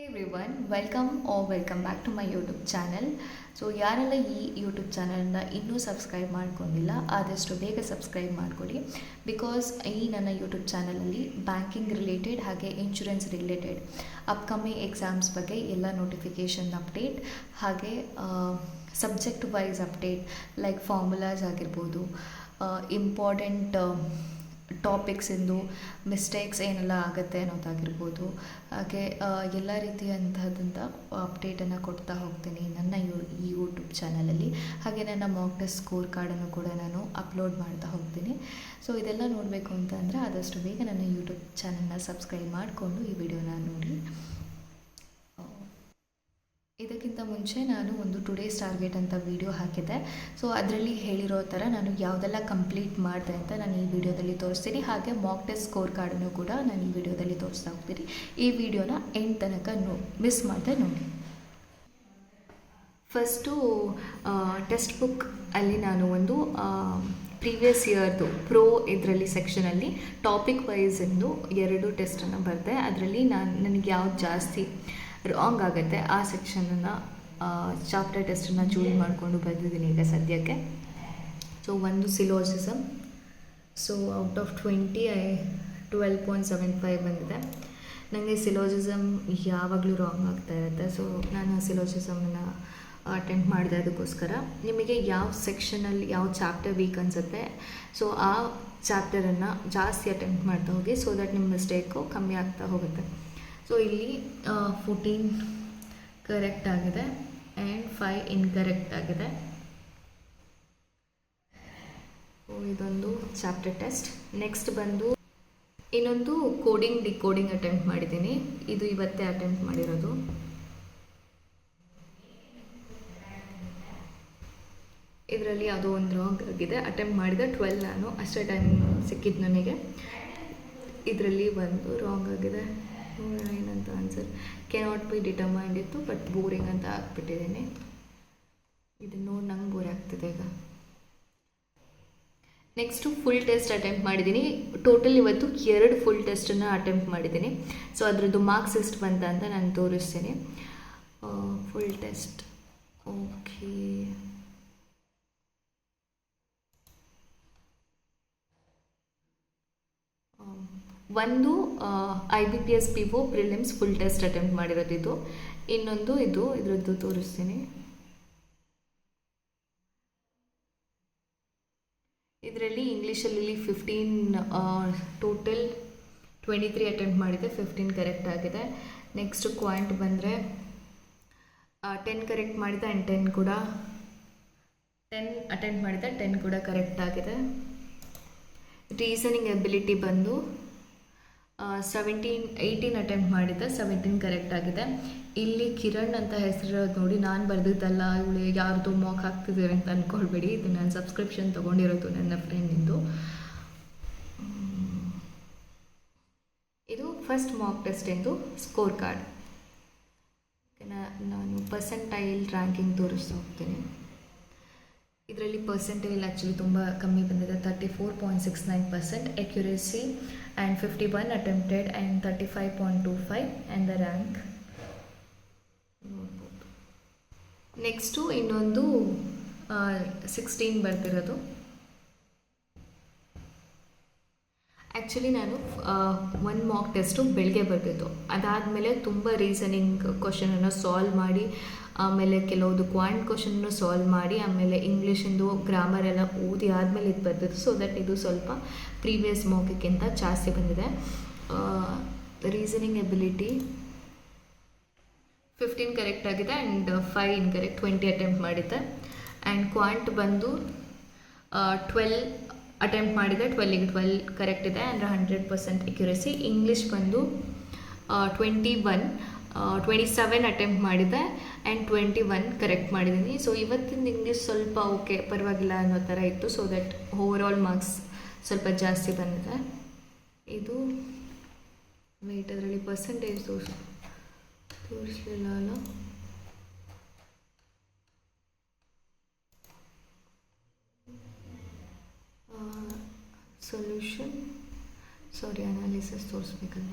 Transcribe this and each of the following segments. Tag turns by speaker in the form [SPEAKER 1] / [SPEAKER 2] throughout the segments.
[SPEAKER 1] Everyone welcome back to my YouTube channel. So ಯಾರೆಲ್ಲ ಈ YouTube ಚಾನಲ್ನ ಇನ್ನೂ ಸಬ್ಸ್ಕ್ರೈಬ್ ಮಾಡ್ಕೊಂಡಿಲ್ಲ ಆದಷ್ಟು ಬೇಗ ಸಬ್ಸ್ಕ್ರೈಬ್ ಮಾಡಿಕೊಡಿ. ಬಿಕಾಸ್ ಈ ನನ್ನ ಯೂಟ್ಯೂಬ್ ಚಾನಲಲ್ಲಿ ಬ್ಯಾಂಕಿಂಗ್ ರಿಲೇಟೆಡ್ ಹಾಗೆ ಇನ್ಶೂರೆನ್ಸ್ ರಿಲೇಟೆಡ್ ಅಪ್ಕಮಿಂಗ್ ಎಕ್ಸಾಮ್ಸ್ ಬಗ್ಗೆ ಎಲ್ಲ ನೋಟಿಫಿಕೇಷನ್ ಅಪ್ಡೇಟ್ ಹಾಗೆ subject wise update like formulas ಆಗಿರ್ಬೋದು, ಇಂಪಾರ್ಟೆಂಟ್ ಟಾಪಿಕ್ಸಿಂದು ಮಿಸ್ಟೇಕ್ಸ್ ಏನೆಲ್ಲ ಆಗುತ್ತೆ ಅನ್ನೋದಾಗಿರ್ಬೋದು, ಹಾಗೆ ಎಲ್ಲ ರೀತಿಯಂಥದ್ದಂಥ ಅಪ್ಡೇಟನ್ನು ಕೊಡ್ತಾ ಹೋಗ್ತೀನಿ ನನ್ನ ಈ ಯೂಟ್ಯೂಬ್ ಚಾನಲಲ್ಲಿ. ಹಾಗೆ ನನ್ನ ಮಾಕ್ ಟೆಸ್ಟ್ ಸ್ಕೋರ್ ಕಾರ್ಡನ್ನು ಕೂಡ ನಾನು ಅಪ್ಲೋಡ್ ಮಾಡ್ತಾ ಹೋಗ್ತೀನಿ. ಸೊ ಇದೆಲ್ಲ ನೋಡಬೇಕು ಅಂತಂದರೆ ಆದಷ್ಟು ಬೇಗ ನನ್ನ ಯೂಟ್ಯೂಬ್ ಚಾನಲ್ನ ಸಬ್ಸ್ಕ್ರೈಬ್ ಮಾಡಿಕೊಂಡು ಈ ವಿಡಿಯೋನ ನೋಡಿ. ಇದಕ್ಕಿಂತ ಮುಂಚೆ ನಾನು ಒಂದು ಟುಡೇಸ್ ಟಾರ್ಗೆಟ್ ಅಂತ ವಿಡಿಯೋ ಹಾಕಿದ್ದೆ. ಸೊ ಅದರಲ್ಲಿ ಹೇಳಿರೋ ಥರ ನಾನು ಯಾವುದೆಲ್ಲ ಕಂಪ್ಲೀಟ್ ಮಾಡಿದೆ ಅಂತ ನಾನು ಈ ವಿಡಿಯೋದಲ್ಲಿ ತೋರಿಸ್ತೀನಿ. ಹಾಗೆ ಮಾಕ್ ಟೆಸ್ಟ್ ಸ್ಕೋರ್ ಕಾರ್ಡನ್ನು ಕೂಡ ನಾನು ಈ ವಿಡಿಯೋದಲ್ಲಿ ತೋರಿಸ್ತಾ ಹೋಗ್ತೀನಿ. ಈ ವಿಡಿಯೋನ ಎಂಡ್ ತನಕ ಮಿಸ್ ಮಾಡದೆ ನೋಡಿ. ಫಸ್ಟು ಟೆಕ್ಸ್ಟ್ ಬುಕ್ ಅಲ್ಲಿ ನಾನು ಒಂದು ಪ್ರೀವಿಯಸ್ ಇಯರ್ದು ಪ್ರೋ ಇದರಲ್ಲಿ ಸೆಕ್ಷನಲ್ಲಿ ಟಾಪಿಕ್ ವೈಸ್ ಎಂದು 2 ಟೆಸ್ಟನ್ನು ಬರೆದೆ. ಅದರಲ್ಲಿ ನನಗೆ ಯಾವ್ದು ಜಾಸ್ತಿ ರಾಂಗ್ ಆಗುತ್ತೆ ಆ ಸೆಕ್ಷನನ್ನು ಚಾಪ್ಟರ್ ಟೆಸ್ಟನ್ನು ಚೂಸ್ ಮಾಡಿಕೊಂಡು ಬರೆದಿದ್ದೀನಿ ಈಗ ಸದ್ಯಕ್ಕೆ. ಸೊ ಒಂದು ಸಿಲೋಜಿಸಮ್. ಸೊ ಔಟ್ ಆಫ್ 20 12.75 ಬಂದಿದೆ. ನನಗೆ ಸಿಲೋಜಿಸಮ್ ಯಾವಾಗಲೂ ರಾಂಗ್ ಆಗ್ತಾ ಇರುತ್ತೆ. ಸೊ ನಾನು ಸಿಲೋಜಿಸಮನ್ನು ಅಟೆಂಪ್ಟ್ ಮಾಡಿದೆ. ಅದಕ್ಕೋಸ್ಕರ ನಿಮಗೆ ಯಾವ ಸೆಕ್ಷನಲ್ಲಿ ಯಾವ ಚಾಪ್ಟರ್ ವೀಕ್ ಅನಿಸುತ್ತೆ ಸೊ ಆ ಚಾಪ್ಟರನ್ನು ಜಾಸ್ತಿ ಅಟೆಂಪ್ಟ್ ಮಾಡ್ತಾ ಹೋಗಿ, ಸೊ ದಟ್ ನಿಮ್ಮ ಮಿಸ್ಟೇಕು ಕಮ್ಮಿ ಆಗ್ತಾ ಹೋಗುತ್ತೆ. ಸೊ ಇಲ್ಲಿ 14 ಕರೆಕ್ಟ್ ಆಗಿದೆ ಆ್ಯಂಡ್ 5 ಇನ್ಕರೆಕ್ಟ್ ಆಗಿದೆ. ಇದೊಂದು ಚಾಪ್ಟರ್ ಟೆಸ್ಟ್. ನೆಕ್ಸ್ಟ್ ಬಂದು ಇನ್ನೊಂದು ಡಿಕೋಡಿಂಗ್ ಅಟೆಂಪ್ಟ್ ಮಾಡಿದ್ದೀನಿ. ಇದು ಇವತ್ತೇ ಅಟೆಂಪ್ಟ್ ಮಾಡಿರೋದು. ಇದರಲ್ಲಿ ಯಾವುದೋ ಒಂದು ರಾಂಗ್ ಆಗಿದೆ. ಅಟೆಂಪ್ಟ್ ಮಾಡಿದೆ 12 ನಾನು, ಅಷ್ಟೇ ಟೈಮ್ ಸಿಕ್ಕಿದ್ದು ನನಗೆ. ಇದರಲ್ಲಿ ಒಂದು ರಾಂಗ್ ಆಗಿದೆ. ಏನಂತ ಆನ್ಸರ್ ಕೆನಾಟ್ ಬಿ ಡಿಟರ್ಮೈಂಡ್ ಇತ್ತು, ಬಟ್ ಬೋರಿಂಗ್ ಅಂತ ಹಾಕ್ಬಿಟ್ಟಿದ್ದೀನಿ. ಇದನ್ನು ನೋಡಿ ನಂಗೆ ಬೋರ್ ಆಗ್ತಿದೆ ಈಗ. ನೆಕ್ಸ್ಟು ಫುಲ್ ಟೆಸ್ಟ್ ಅಟೆಂಪ್ಟ್ ಮಾಡಿದ್ದೀನಿ. ಟೋಟಲ್ ಇವತ್ತು 2 ಫುಲ್ ಟೆಸ್ಟನ್ನು ಅಟೆಂಪ್ಟ್ ಮಾಡಿದ್ದೀನಿ. ಸೊ ಅದರದ್ದು ಮಾರ್ಕ್ಸ್ ಎಷ್ಟು ಬಂತ ಅಂತ ನಾನು ತೋರಿಸ್ತೀನಿ. Full test okay. ಒಂದು IBPS PO prelims full test attempt ಮಾಡಿರೋದು ಇದು. ಇನ್ನೊಂದು ಇದರದ್ದು ತೋರಿಸ್ತೀನಿ. ಇದರಲ್ಲಿ ಇಂಗ್ಲೀಷಲ್ಲಿ 15 ಟೋಟಲ್ 23 ಅಟೆಂಪ್ಟ್ ಮಾಡಿದೆ. 15 ಕರೆಕ್ಟ್ ಆಗಿದೆ. ನೆಕ್ಸ್ಟ್ ಕ್ವಾಂಟ್ ಬಂದರೆ 10 ಕರೆಕ್ಟ್ ಮಾಡಿದೆ ಆ್ಯಂಡ್ 10 ಅಟೆಂಪ್ಟ್ ಮಾಡಿದೆ, 10 ಕೂಡ ಕರೆಕ್ಟ್ ಆಗಿದೆ. ರೀಸನಿಂಗ್ ಎಬಿಲಿಟಿ ಬಂದು 18 ಅಟೆಂಪ್ಟ್ ಮಾಡಿದ್ದೆ, 17 ಕರೆಕ್ಟ್ ಆಗಿದೆ. ಇಲ್ಲಿ ಕಿರಣ್ ಅಂತ ಹೆಸರಿರೋದು ನೋಡಿ ನಾನು ಬರೆದಿದ್ದಲ್ಲ, ಇವಳು ಯಾರ್ದು ಮಾಕ್ ಹಾಕ್ತಿದ್ದಾರೆ ಅಂತ ಅಂದ್ಕೊಳ್ಬೇಡಿ. ಇದು ನಾನು ಸಬ್ಸ್ಕ್ರಿಪ್ಷನ್ ತೊಗೊಂಡಿರೋದು ನನ್ನ ಫ್ರೆಂಡಿಂದು. ಇದು ಫಸ್ಟ್ ಮಾಕ್ ಟೆಸ್ಟಿಂದು ಸ್ಕೋರ್ ಕಾರ್ಡ್. ನಾನು ಪರ್ಸೆಂಟೈಲ್ ರ್ಯಾಂಕಿಂಗ್ ತೋರಿಸ್ತಾ ಹೋಗ್ತೀನಿ. ಇದರಲ್ಲಿ ಪರ್ಸೆಂಟೇಜ್ ಆ್ಯಕ್ಚುಲಿ ತುಂಬ ಕಮ್ಮಿ ಬಂದಿದೆ. 34.69% accuracy and 51 attempted and 35.25 and the rank ನೋಡ್ಬೋದು. ನೆಕ್ಸ್ಟು ಇನ್ನೊಂದು 16 ಬರ್ತಿರೋದು. ಆ್ಯಕ್ಚುಲಿ ನಾನು ಒಂದು ಮಾಕ್ ಟೆಸ್ಟು ಬೆಳಗ್ಗೆ ಬರ್ತಿತ್ತು. ಅದಾದಮೇಲೆ ತುಂಬ ರೀಸನಿಂಗ್ ಕ್ವಶನನ್ನು ಸಾಲ್ವ್ ಮಾಡಿ, ಆಮೇಲೆ ಕೆಲವೊಂದು ಕ್ವಾಂಟ್ ಕ್ವಶನ್ನು ಸಾಲ್ವ್ ಮಾಡಿ, ಆಮೇಲೆ ಇಂಗ್ಲೀಷಿಂದು ಗ್ರಾಮರ್ ಎಲ್ಲ ಓದಿ ಆದಮೇಲೆ ಇದು ಬರ್ತಿತ್ತು. ಸೊ ದಟ್ ಇದು ಸ್ವಲ್ಪ ಪ್ರೀವಿಯಸ್ ಮಾಕಿಗಿಂತ ಜಾಸ್ತಿ ಬಂದಿದೆ. ರೀಸನಿಂಗ್ ಎಬಿಲಿಟಿ 15 ಕರೆಕ್ಟ್ ಆಗಿದೆ ಆ್ಯಂಡ್ 5 ಇನ್ಕರೆಕ್ಟ್. 20 ಅಟೆಂಪ್ಟ್ ಮಾಡಿದ್ದೆ. ಆ್ಯಂಡ್ ಕ್ವಾಂಟ್ ಬಂದು 12 ಅಟೆಂಪ್ಟ್ ಮಾಡಿದೆ. 12 ಕರೆಕ್ಟ್ ಇದೆ ಆ್ಯಂಡ್ 100% ಅಕ್ಯುರೇಸಿ. ಇಂಗ್ಲೀಷ್ ಬಂದು 27 ಅಟೆಂಪ್ಟ್ ಮಾಡಿದೆ ಆ್ಯಂಡ್ 21 ಕರೆಕ್ಟ್ ಮಾಡಿದ್ದೀನಿ. ಸೊ ಇವತ್ತಿನ ಇಂಗ್ಲೀಷ್ ಸ್ವಲ್ಪ ಓಕೆ ಪರವಾಗಿಲ್ಲ ಅನ್ನೋ ಥರ ಇತ್ತು. ಸೊ ದಟ್ ಓವರಾಲ್ ಮಾರ್ಕ್ಸ್ ಸ್ವಲ್ಪ ಜಾಸ್ತಿ ಬಂದಿದೆ. ಇದು ವೆಯ್ಟ್ ಅದರಲ್ಲಿ ಪರ್ಸೆಂಟೇಜ್ ತೋರಿಸಲಿಲ್ಲ ಅಲ್ಲ. ಸೊಲ್ಯೂಷನ್ ಅನಾಲಿಸಿಸ್ ತೋರಿಸ್ಬೇಕಲ್ಲ.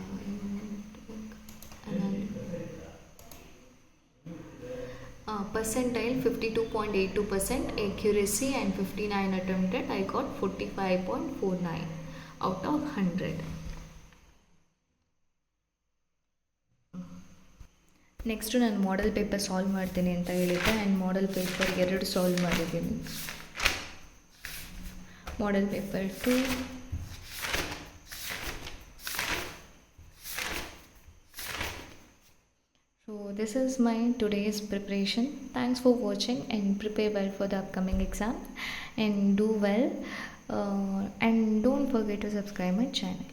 [SPEAKER 1] percentile 52.82%, accuracy and 59 attempted, I got 45.49 out of 100. Next ನಾನು ಮಾಡೆಲ್ ಪೇಪರ್ ಸಾಲ್ವ್ ಮಾಡ್ತೀನಿ ಅಂತ ಹೇಳಿದ್ದೆ, ಆ್ಯಂಡ್ ಮಾಡೆಲ್ ಪೇಪರ್ 2 ಸಾಲ್ವ್ ಮಾಡಿದ್ದೀನಿ. Model paper 2, so this is my today's preparation. Thanks for watching and prepare well for the upcoming exam and do well, and don't forget to subscribe my channel.